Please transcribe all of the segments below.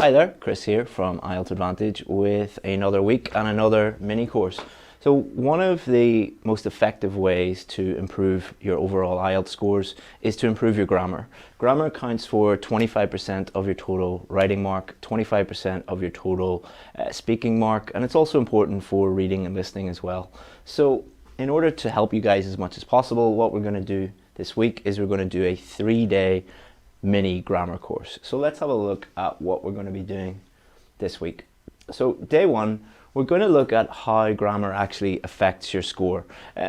Hi there, Chris here from IELTS Advantage with another week and another mini course. So one of the most effective ways to improve your overall IELTS scores is to improve your grammar. Grammar accounts for 25% of your total writing mark, 25% of your total speaking mark, and it's also important for reading and listening as well. So in order to help you guys as much as possible, what we're going to do this week is we're going to do a 3-day mini grammar course. So let's have a look at what we're going to be doing this week. So day one, we're going to look at how grammar actually affects your score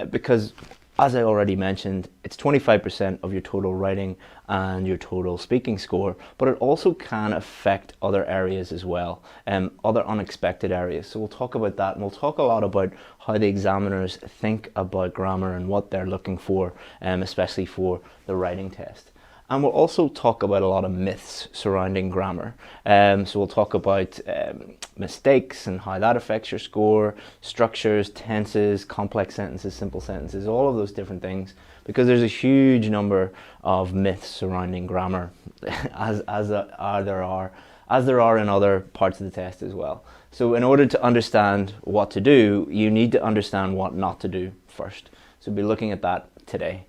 because, as I already mentioned, it's 25% of your total writing and your total speaking score, but it also can affect other areas as well, other unexpected areas. So we'll talk about that, and we'll talk a lot about how the examiners think about grammar and what they're looking for, especially for the writing test. And we'll also talk about a lot of myths surrounding grammar. So we'll talk about mistakes and how that affects your score, structures, tenses, complex sentences, simple sentences, all of those different things, because there's a huge number of myths surrounding grammar, as there are in other parts of the test as well. So in order to understand what to do, you need to understand what not to do first. So we'll be looking at that today.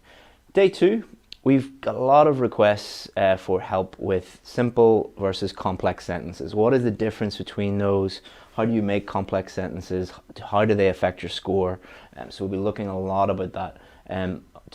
Day two, we've got a lot of requests for help with simple versus complex sentences. What is the difference between those? How do you make complex sentences? How do they affect your score? So we'll be looking a lot about that.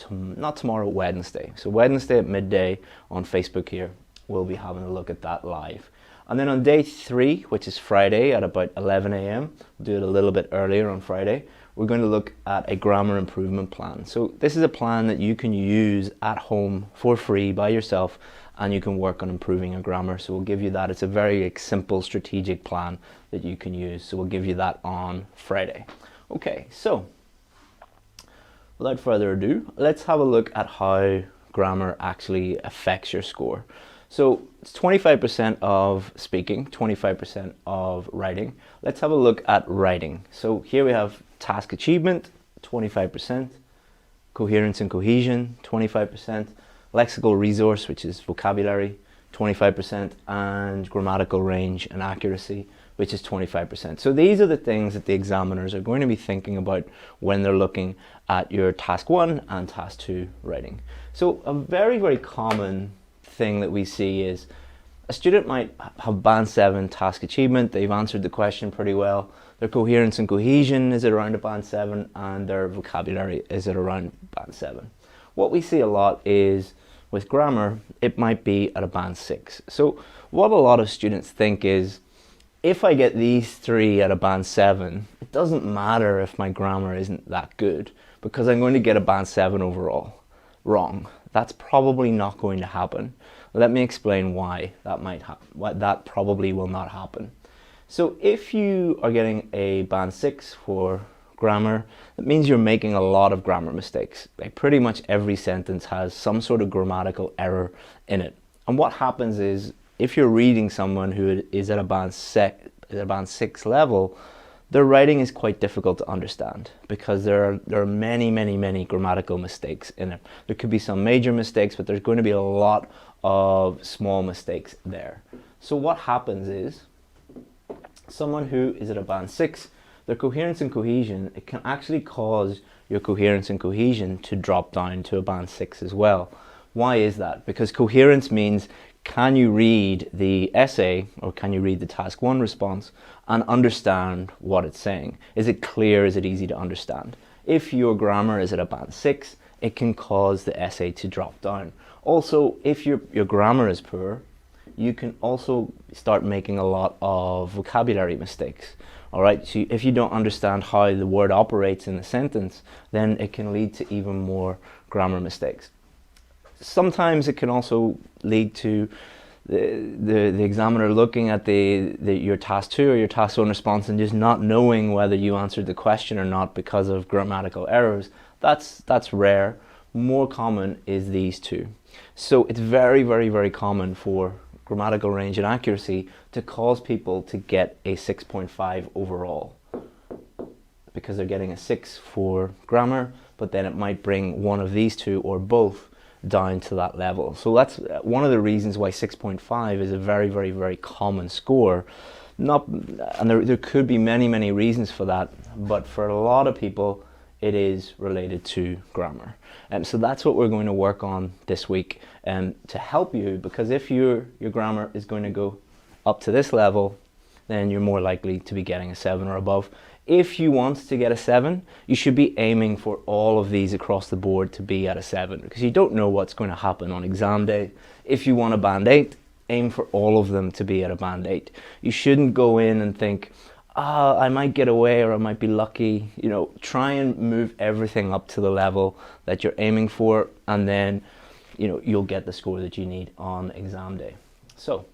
Not tomorrow, Wednesday. So Wednesday at midday on Facebook here, we'll be having a look at that live. And then on day three, which is Friday at about 11 a.m., we'll do it a little bit earlier on Friday, we're going to look at a grammar improvement plan. So this is a plan that you can use at home for free by yourself, and you can work on improving your grammar. So we'll give you that. It's a very simple strategic plan that you can use. So we'll give you that on Friday. Okay, so without further ado, let's have a look at how grammar actually affects your score. So it's 25% of speaking, 25% of writing. Let's have a look at writing. So here we have task achievement, 25%, coherence and cohesion, 25%, lexical resource, which is vocabulary, 25%, and grammatical range and accuracy, which is 25%. So these are the things that the examiners are going to be thinking about when they're looking at your task 1 and task 2 writing. So a very, very common thing that we see is a student might have band 7 task achievement. They've answered the question pretty well. Their coherence and cohesion is at around a band 7, and their vocabulary is at around band 7. What we see a lot is with grammar, it might be at a band 6. So what a lot of students think is, if I get these 3 at a band 7, it doesn't matter if my grammar isn't that good, because I'm going to get a band 7 overall. Wrong. That's probably not going to happen. Let me explain why that probably will not happen. So if you are getting a band 6 for grammar, that means you're making a lot of grammar mistakes. Like pretty much every sentence has some sort of grammatical error in it. And what happens is, if you're reading someone who is at a band 6 level, their writing is quite difficult to understand because there are many grammatical mistakes in it. There could be some major mistakes, but there's going to be a lot of small mistakes there. So what happens is, someone who is at a band 6, their coherence and cohesion, it can actually cause your coherence and cohesion to drop down to a band 6 as well. Why is that? Because coherence means, can you read the essay or can you read the task 1 response and understand what it's saying? Is it clear? Is it easy to understand? If your grammar is at a band 6, it can cause the essay to drop down. Also, if your grammar is poor, you can also start making a lot of vocabulary mistakes. All right, so if you don't understand how the word operates in a sentence, then it can lead to even more grammar mistakes. Sometimes it can also lead to the examiner looking at your task 2 or your task 1 response and just not knowing whether you answered the question or not because of grammatical errors. That's rare. More common is these two. So it's very common for grammatical range and accuracy to cause people to get a 6.5 overall, because they're getting a 6 for grammar, but then it might bring one of these two or both down to that level. So that's one of the reasons why 6.5 is a very, very, very common score. And there could be many, many reasons for that, but for a lot of people, it is related to grammar. So that's what we're going to work on this week to help you, because if your grammar is going to go up to this level, then you're more likely to be getting a 7 or above. If you want to get a 7, you should be aiming for all of these across the board to be at a 7, because you don't know what's going to happen on exam day. If you want a band 8, aim for all of them to be at a band 8. You shouldn't go in and think, I might get away or I might be lucky. You know, try and move everything up to the level that you're aiming for, and then, you know, you'll get the score that you need on exam day. So,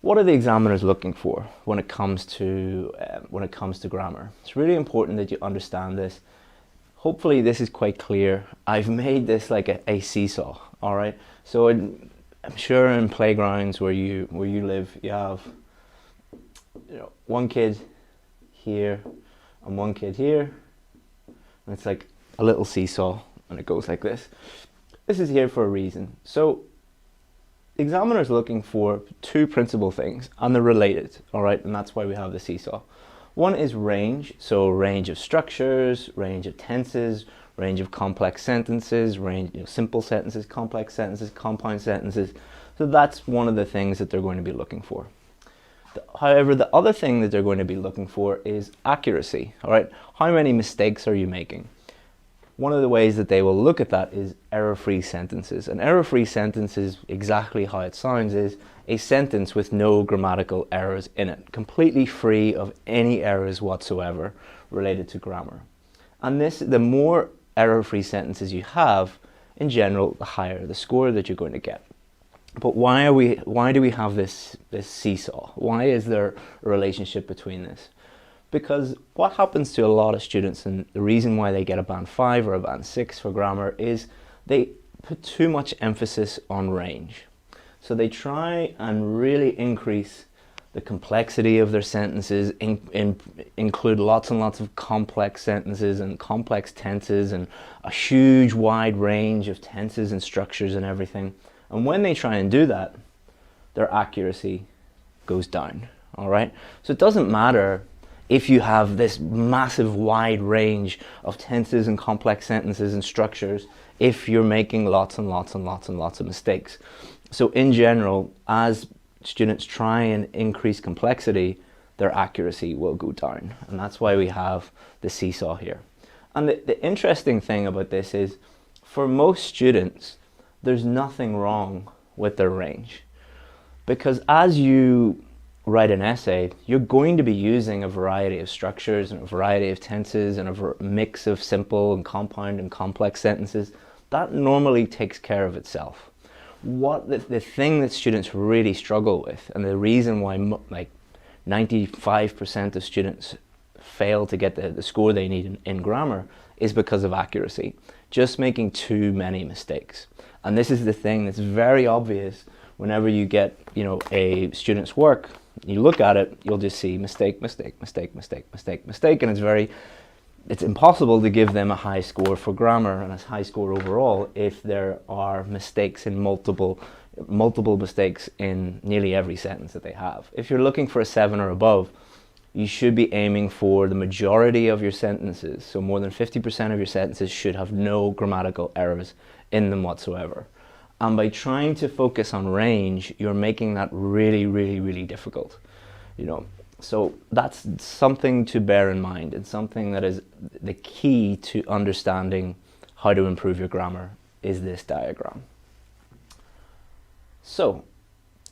what are the examiners looking for when it comes to grammar? It's really important that you understand this. Hopefully this is quite clear. I've made this like a seesaw, all right? So I'm sure in playgrounds where you live, you have, you know, one kid here and one kid here, and it's like a little seesaw, and it goes like this. This is here for a reason. So the examiner is looking for two principal things, and they're related, all right? And that's why we have the seesaw. One is range, so range of structures, range of tenses, range of complex sentences, range, you know, simple sentences, complex sentences, compound sentences. So that's one of the things that they're going to be looking for. However, the other thing that they're going to be looking for is accuracy, all right? How many mistakes are you making? One of the ways that they will look at that is error-free sentences. An error-free sentence is exactly how it sounds, is a sentence with no grammatical errors in it, completely free of any errors whatsoever related to grammar. And the more error-free sentences you have, in general, the higher the score that you're going to get. But why do we have this seesaw? Why is there a relationship between this? Because what happens to a lot of students, and the reason why they get a band 5 or a band 6 for grammar, is they put too much emphasis on range. So they try and really increase the complexity of their sentences, include lots and lots of complex sentences and complex tenses and a huge wide range of tenses and structures and everything. And when they try and do that, their accuracy goes down, all right? So it doesn't matter if you have this massive wide range of tenses and complex sentences and structures, if you're making lots and lots and lots and lots of mistakes. So in general, as students try and increase complexity, their accuracy will go down. And that's why we have the seesaw here. And the interesting thing about this is, for most students, there's nothing wrong with their range. Because as you write an essay, you're going to be using a variety of structures and a variety of tenses and a mix of simple and compound and complex sentences. That normally takes care of itself. What the thing that students really struggle with, and the reason why like 95% of students fail to get the score they need in grammar, is because of accuracy. Just making too many mistakes. And this is the thing that's very obvious whenever you get, you know, a student's work. You look at it, you'll just see mistake, mistake, mistake, mistake, mistake, mistake, and it's impossible to give them a high score for grammar and a high score overall if there are mistakes in multiple mistakes in nearly every sentence that they have. If you're looking for a 7 or above, you should be aiming for the majority of your sentences. So more than 50% of your sentences should have no grammatical errors in them whatsoever. And by trying to focus on range, you're making that really, really, really difficult. You know, so that's something to bear in mind, and something that is the key to understanding how to improve your grammar is this diagram. So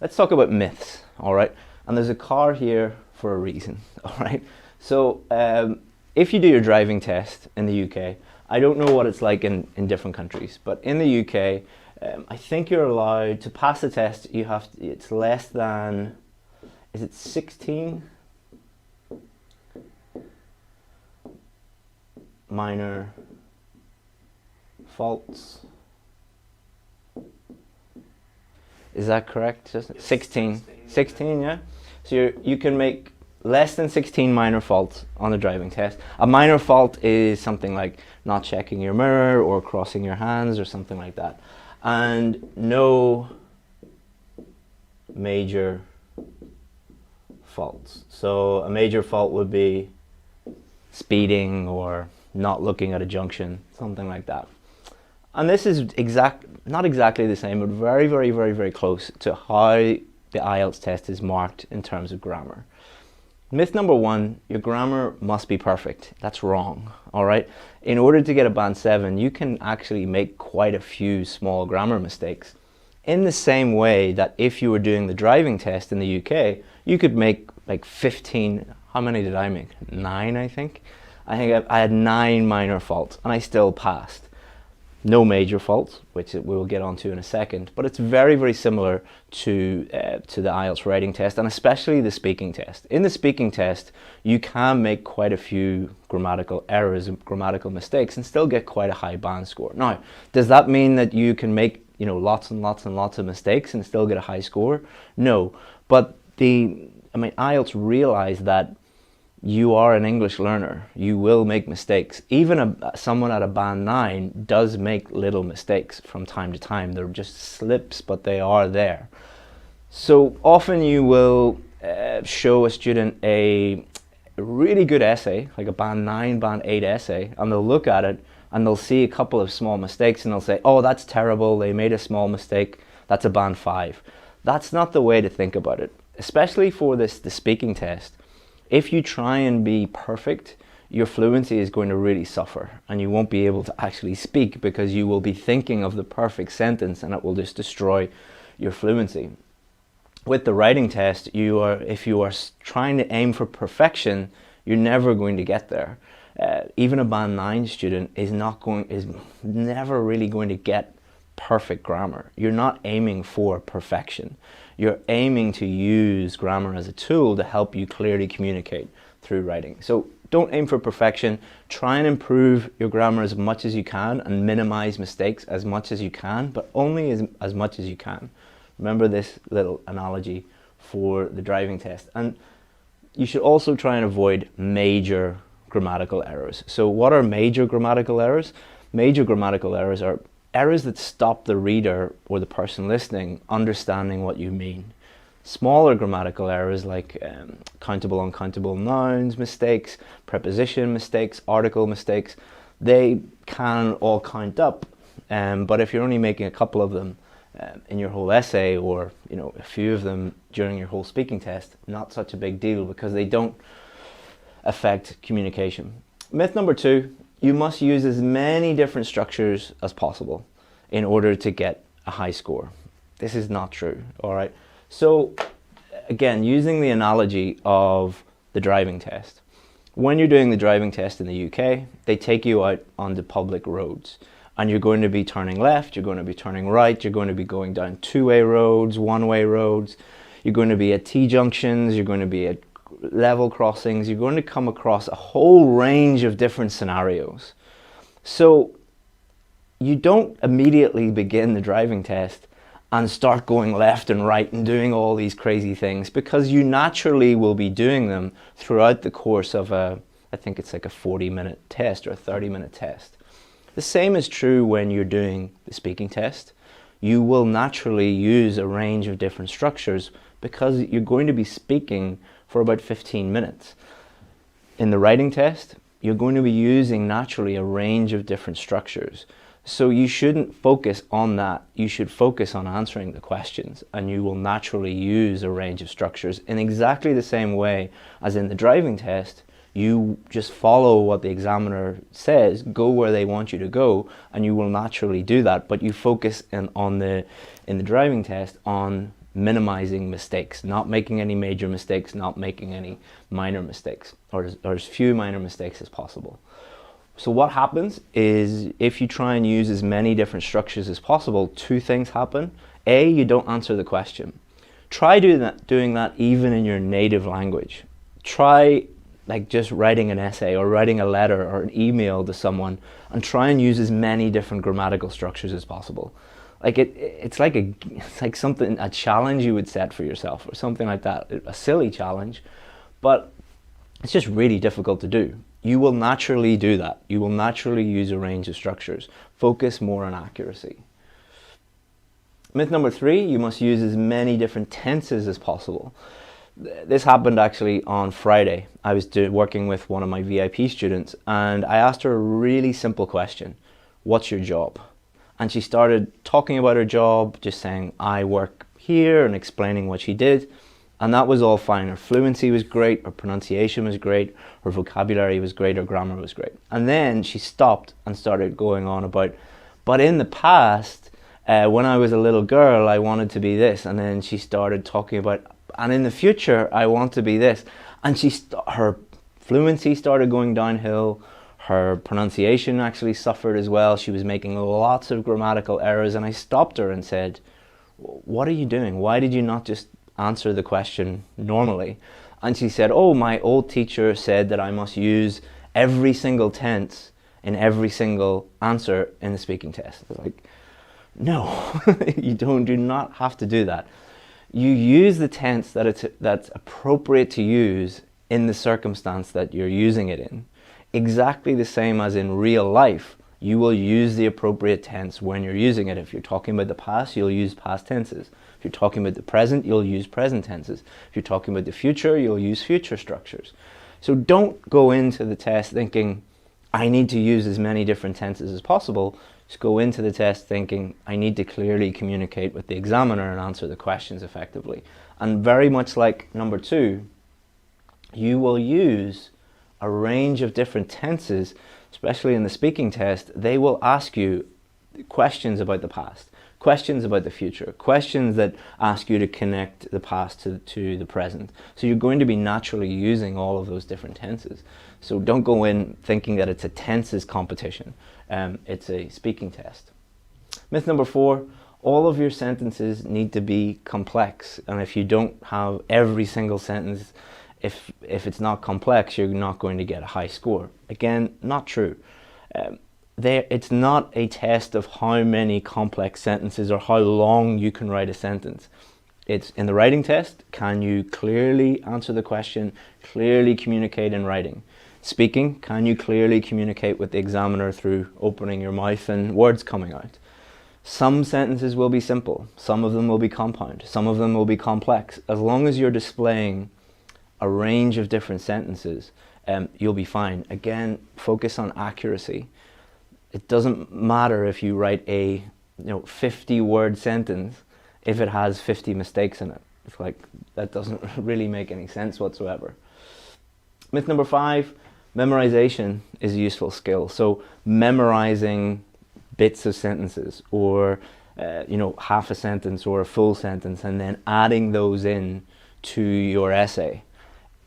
let's talk about myths, all right? And there's a car here for a reason, all right? So if you do your driving test in the UK, I don't know what it's like in different countries, but in the UK, I think you're allowed to pass the test. It's less than, is it 16 minor faults? Is that correct? Just 16, 16, yeah. So you can make less than 16 minor faults on the driving test. A minor fault is something like not checking your mirror or crossing your hands or something like that. And no major faults. So a major fault would be speeding or not looking at a junction, something like that. And this is not exactly the same, but very, very, very, very close to how the IELTS test is marked in terms of grammar. Myth number one, your grammar must be perfect. That's wrong, all right? In order to get a band 7, you can actually make quite a few small grammar mistakes. In the same way that if you were doing the driving test in the UK, you could make like 15, how many did I make? 9, I think. I think I had 9 minor faults and I still passed. No major faults, which we will get onto in a second, but it's very, very similar to the IELTS writing test, and especially the speaking test. In the speaking test, you can make quite a few grammatical errors and grammatical mistakes and still get quite a high band score. Now, does that mean that you can make, you know, lots and lots and lots of mistakes and still get a high score? No, but IELTS realize that you are an English learner. You will make mistakes. Even someone at a band 9 does make little mistakes from time to time. They're just slips, but they are there. So often you will show a student a really good essay, like a band 9, band 8 essay, and they'll look at it and they'll see a couple of small mistakes and they'll say, oh, that's terrible, they made a small mistake, that's a band 5. That's not the way to think about it, especially for the speaking test. If you try and be perfect, your fluency is going to really suffer and you won't be able to actually speak because you will be thinking of the perfect sentence and it will just destroy your fluency. With the writing test, if you are trying to aim for perfection, you're never going to get there. Even a band 9 student is never really going to get perfect grammar. You're not aiming for perfection. You're aiming to use grammar as a tool to help you clearly communicate through writing. So don't aim for perfection. Try and improve your grammar as much as you can and minimize mistakes as much as you can, but only as much as you can. Remember this little analogy for the driving test. And you should also try and avoid major grammatical errors. So what are major grammatical errors? Major grammatical errors are errors that stop the reader or the person listening understanding what you mean. Smaller grammatical errors like countable, uncountable nouns mistakes, preposition mistakes, article mistakes, they can all count up. But if you're only making a couple of them in your whole essay, or a few of them during your whole speaking test, not such a big deal because they don't affect communication. Myth number 2, you must use as many different structures as possible in order to get a high score. This is not true, all right? So again, using the analogy of the driving test. When you're doing the driving test in the UK, they take you out onto public roads and you're going to be turning left, you're going to be turning right, you're going to be going down two-way roads, one-way roads, you're going to be at T-junctions, you're going to be at level crossings, you're going to come across a whole range of different scenarios. So you don't immediately begin the driving test and start going left and right and doing all these crazy things, because you naturally will be doing them throughout the course of I think it's like a 40-minute test or a 30-minute test. The same is true when you're doing the speaking test. You will naturally use a range of different structures because you're going to be speaking for about 15 minutes. In the writing test, you're going to be using naturally a range of different structures. So you shouldn't focus on that. You should focus on answering the questions, and you will naturally use a range of structures in exactly the same way as in the driving test. You just follow what the examiner says, go where they want you to go, and you will naturally do that. But you focus in the driving test on minimizing mistakes, not making any major mistakes, not making any minor mistakes, or as few minor mistakes as possible. So what happens is, if you try and use as many different structures as possible, 2 things happen. A, you don't answer the question. Try doing that even in your native language. Try like just writing an essay or writing a letter or an email to someone, and try and use as many different grammatical structures as possible. Like it's like something, a challenge you would set for yourself or something like that, a silly challenge. but it's just really difficult to do. You will naturally do that. You will naturally use a range of structures. Focus more on accuracy. Myth number 3, you must use as many different tenses as possible. This happened actually on Friday. I was working with one of my VIP students and I asked her a really simple question. What's your job? And she started talking about her job, just saying, I work here, and explaining what she did. And that was all fine. Her fluency was great, her pronunciation was great, her vocabulary was great, her grammar was great. And then she stopped and started going on about, but in the past, when I was a little girl, I wanted to be this. And then she started talking about, and in the future, I want to be this. And her fluency started going downhill. Her pronunciation actually suffered as well. She was making lots of grammatical errors. And I stopped her and said, what are you doing? Why did you not just answer the question normally? And she said, oh, my old teacher said that I must use every single tense in every single answer in the speaking test. I was like, no, you do not have to do that. You use the tense that's appropriate to use in the circumstance that you're using it in. Exactly the same as in real life. You will use the appropriate tense when you're using it. If you're talking about the past, you'll use past tenses. If you're talking about the present, you'll use present tenses. If you're talking about the future, you'll use future structures. So don't go into the test thinking, I need to use as many different tenses as possible. Just go into the test thinking, I need to clearly communicate with the examiner and answer the questions effectively. And very much like number 2, you will use a range of different tenses, especially in the speaking test. They will ask you questions about the past, questions about the future, questions that ask you to connect the past to the present. So you're going to be naturally using all of those different tenses. So don't go in thinking that it's a tenses competition. It's a speaking test. Myth number 4, all of your sentences need to be complex. And if you don't have every single sentence, if it's not complex, you're not going to get a high score. Again, not true. It's not a test of how many complex sentences or how long you can write a sentence. It's in the writing test, can you clearly answer the question, clearly communicate in writing? Speaking, can you clearly communicate with the examiner through opening your mouth and words coming out? Some sentences will be simple, some of them will be compound, some of them will be complex. As long as you're displaying a range of different sentences, you'll be fine. Again, focus on accuracy. It doesn't matter if you write a 50-word sentence if it has 50 mistakes in it. It's like, that doesn't really make any sense whatsoever. Myth number 5, memorization is a useful skill. So memorizing bits of sentences, or half a sentence or a full sentence, and then adding those in to your essay.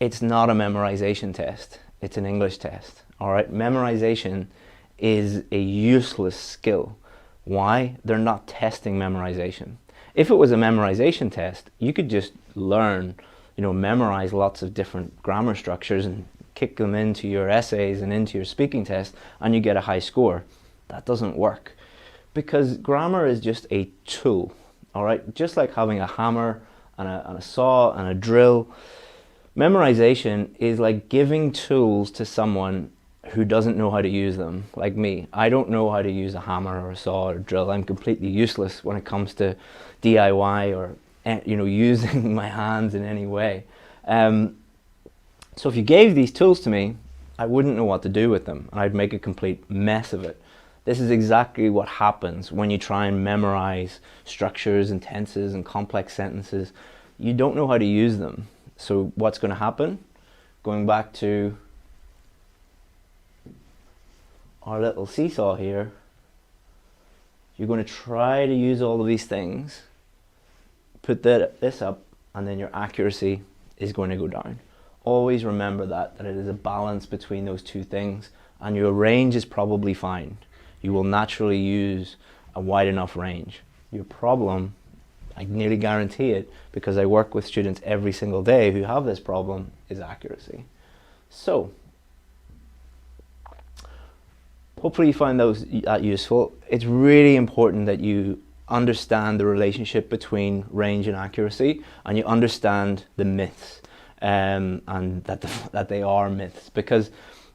It's not a memorization test, it's an English test. All right, memorization is a useless skill. Why? They're not testing memorization. If it was a memorization test, you could just learn, memorize lots of different grammar structures and kick them into your essays and into your speaking test, and you get a high score. That doesn't work, because grammar is just a tool. All right, just like having a hammer and a saw and a drill. Memorization is like giving tools to someone who doesn't know how to use them, like me. I don't know how to use a hammer or a saw or a drill. I'm completely useless when it comes to DIY or using my hands in any way. So if you gave these tools to me, I wouldn't know what to do with them, and I'd make a complete mess of it. This is exactly what happens when you try and memorize structures and tenses and complex sentences. You don't know how to use them. So what's going to happen? Going back to our little seesaw here, you're going to try to use all of these things, put this up, and then your accuracy is going to go down. Always remember that it is a balance between those two things, and your range is probably fine. You will naturally use a wide enough range. Your problem, I nearly guarantee it, because I work with students every single day who have this problem, is accuracy. So, hopefully you find that useful. It's really important that you understand the relationship between range and accuracy, and you understand the myths. and that they are myths. Because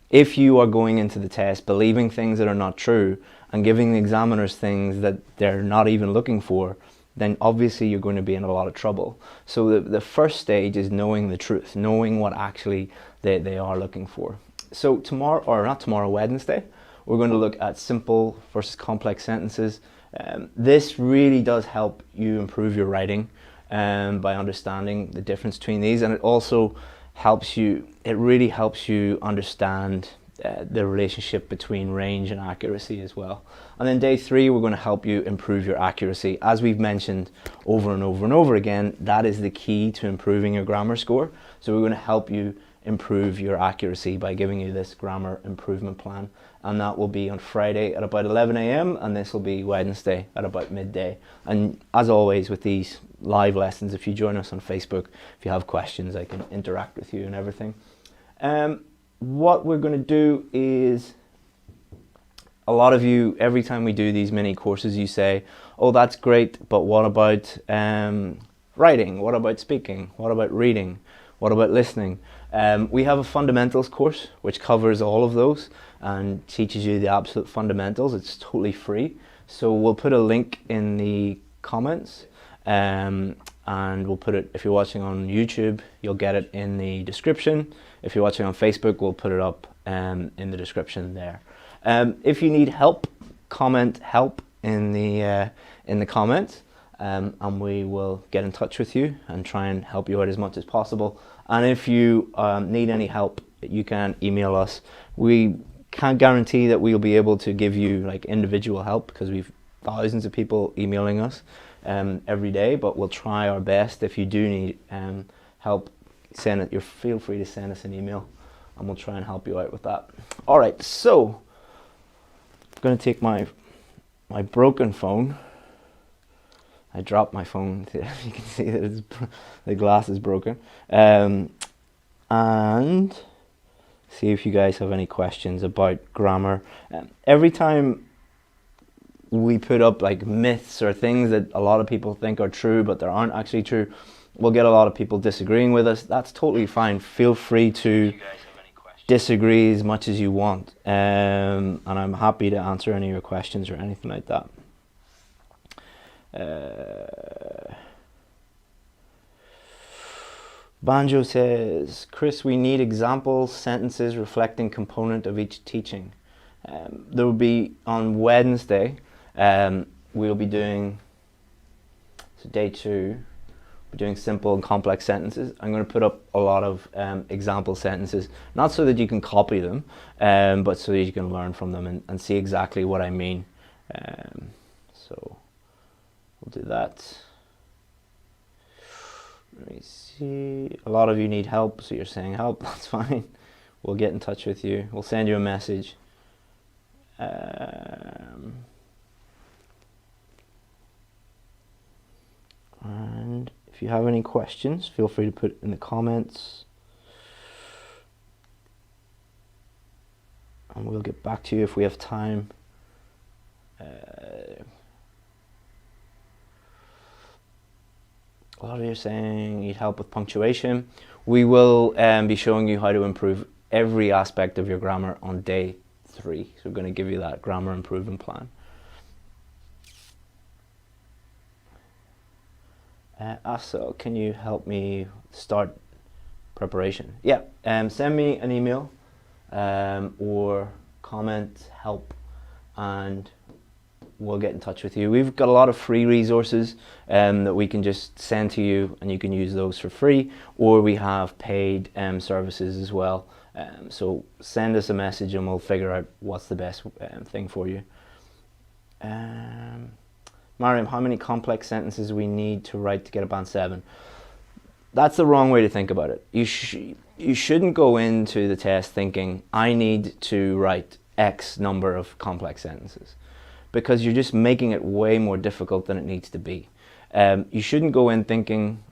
if you are going into the test believing things that are not true and giving the examiners things that they're not even looking for, then obviously you're going to be in a lot of trouble. So the first stage is knowing the truth, knowing what actually they are looking for. So tomorrow, or not tomorrow, Wednesday, we're going to look at simple versus complex sentences. This really does help you improve your writing by understanding the difference between these, and it also helps you, it really helps you understand the relationship between range and accuracy as well. And then day 3, we're going to help you improve your accuracy. As we've mentioned over and over and over again, that is the key to improving your grammar score. So we're going to help you improve your accuracy by giving you this grammar improvement plan, and that will be on Friday at about 11 a.m. and this will be Wednesday at about midday. And as always with these live lessons, if you join us on Facebook, if you have questions, I can interact with you and everything. What we're going to do is, a lot of you, every time we do these mini courses, you say, oh, that's great, but what about writing? What about speaking? What about reading? What about listening? We have a fundamentals course which covers all of those and teaches you the absolute fundamentals. It's totally free. So we'll put a link in the comments, and we'll put it, if you're watching on YouTube, you'll get it in the description. If you're watching on Facebook, we'll put it up in the description there. If you need help, comment help in the comments, and we will get in touch with you and try and help you out as much as possible. And if you need any help, you can email us. We can't guarantee that we'll be able to give you like individual help, because we've thousands of people emailing us every day, but we'll try our best. If you do need help, feel free to send us an email and we'll try and help you out with that. All right, so I'm going to take my broken phone. I dropped my phone. You can see that the glass is broken. And see if you guys have any questions about grammar. Every time we put up like myths or things that a lot of people think are true but they aren't actually true, we'll get a lot of people disagreeing with us. That's totally fine. Feel free to disagree as much as you want, and I'm happy to answer any of your questions or anything like that. Banjo says, Chris, we need examples, sentences reflecting component of each teaching. There will be on Wednesday, we'll be doing, so day 2, we're doing simple and complex sentences. I'm going to put up a lot of example sentences, not so that you can copy them, but so that you can learn from them and see exactly what I mean. So we'll do that. Let me see. A lot of you need help, so you're saying help. That's fine. We'll get in touch with you. We'll send you a message. And if you have any questions, feel free to put it in the comments. And we'll get back to you if we have time. A lot of you are saying need help with punctuation. We will be showing you how to improve every aspect of your grammar on day 3. So we're going to give you that grammar improvement plan. Asa, can you help me start preparation? Yeah, send me an email or comment help and we'll get in touch with you. We've got a lot of free resources that we can just send to you and you can use those for free, or we have paid services as well. So send us a message and we'll figure out what's the best thing for you. Mariam, how many complex sentences we need to write to get a band 7? That's the wrong way to think about it. You shouldn't go into the test thinking, I need to write X number of complex sentences, because you're just making it way more difficult than it needs to be. You shouldn't go in thinking,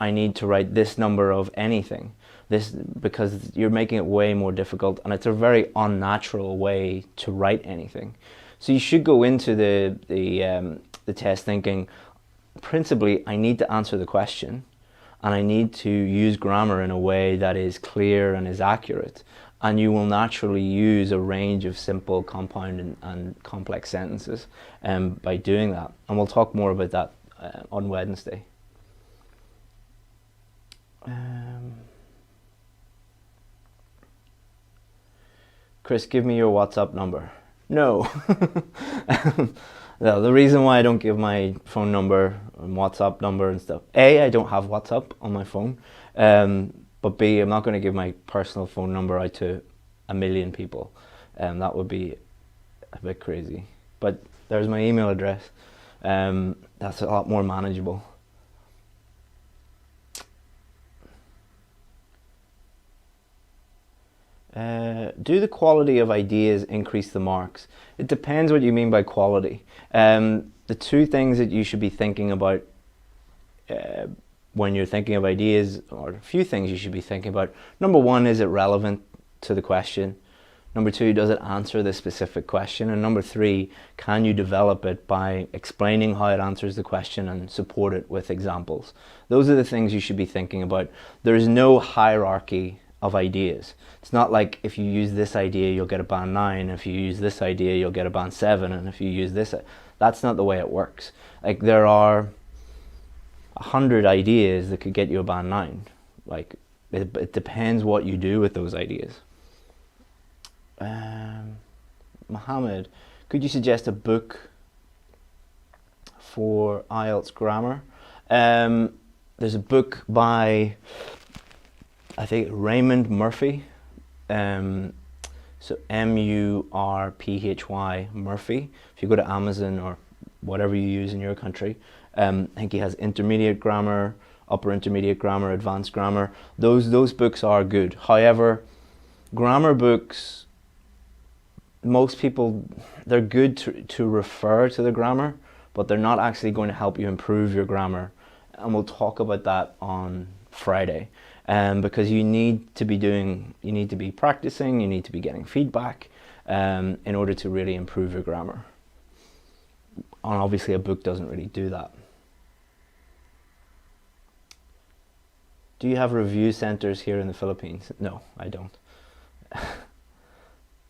I need to write this number of anything, because you're making it way more difficult, and it's a very unnatural way to write anything. So you should go into the test thinking, principally, I need to answer the question, and I need to use grammar in a way that is clear and is accurate. And you will naturally use a range of simple, compound and complex sentences by doing that. And we'll talk more about that on Wednesday. Chris, give me your WhatsApp number. No. No, the reason why I don't give my phone number and WhatsApp number and stuff, A, I don't have WhatsApp on my phone, but B, I'm not going to give my personal phone number out to 1 million people. That would be a bit crazy. But there's my email address. That's a lot more manageable. Do the quality of ideas increase the marks? It depends what you mean by quality. The two things that you should be thinking about when you're thinking of ideas, or a few things you should be thinking about. Number one, is it relevant to the question? Number two, does it answer the specific question? And number three, can you develop it by explaining how it answers the question and support it with examples? Those are the things you should be thinking about. There's no hierarchy of ideas. It's not like if you use this idea you'll get a band 9, if you use this idea you'll get a band 7, and if you use this, that's not the way it works. Like, there are 100 ideas that could get you a band 9. Like, it depends what you do with those ideas. Mohammed, could you suggest a book for IELTS grammar? There's a book by, I think, Raymond Murphy, so M-U-R-P-H-Y, Murphy. If you go to Amazon or whatever you use in your country, I think he has intermediate grammar, upper intermediate grammar, advanced grammar. Those books are good. However, grammar books, most people, they're good to refer to the grammar, but they're not actually going to help you improve your grammar. And we'll talk about that on Friday. Because you need to be practicing, you need to be getting feedback in order to really improve your grammar. And obviously a book doesn't really do that. Do you have review centers here in the Philippines? No, I don't.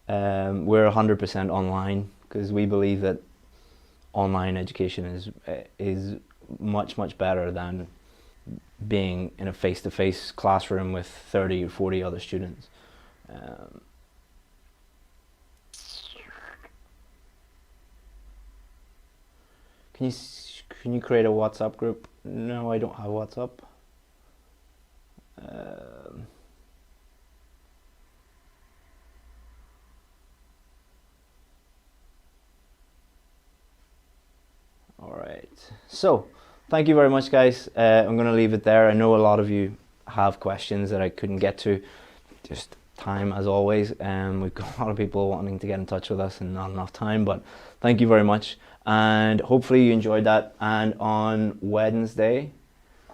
We're 100% online because we believe that online education is much better than being in a face-to-face classroom with 30 or 40 other students. Can you create a WhatsApp group? No, I don't have WhatsApp. All right, so thank you very much, guys. I'm going to leave it there. I know a lot of you have questions that I couldn't get to. Just time, as always. We've got a lot of people wanting to get in touch with us and not enough time, but thank you very much. And hopefully you enjoyed that. And on Wednesday,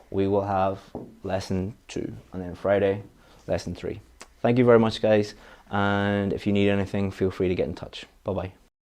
we will have lesson 2. And then Friday, lesson 3. Thank you very much, guys. And if you need anything, feel free to get in touch. Bye-bye.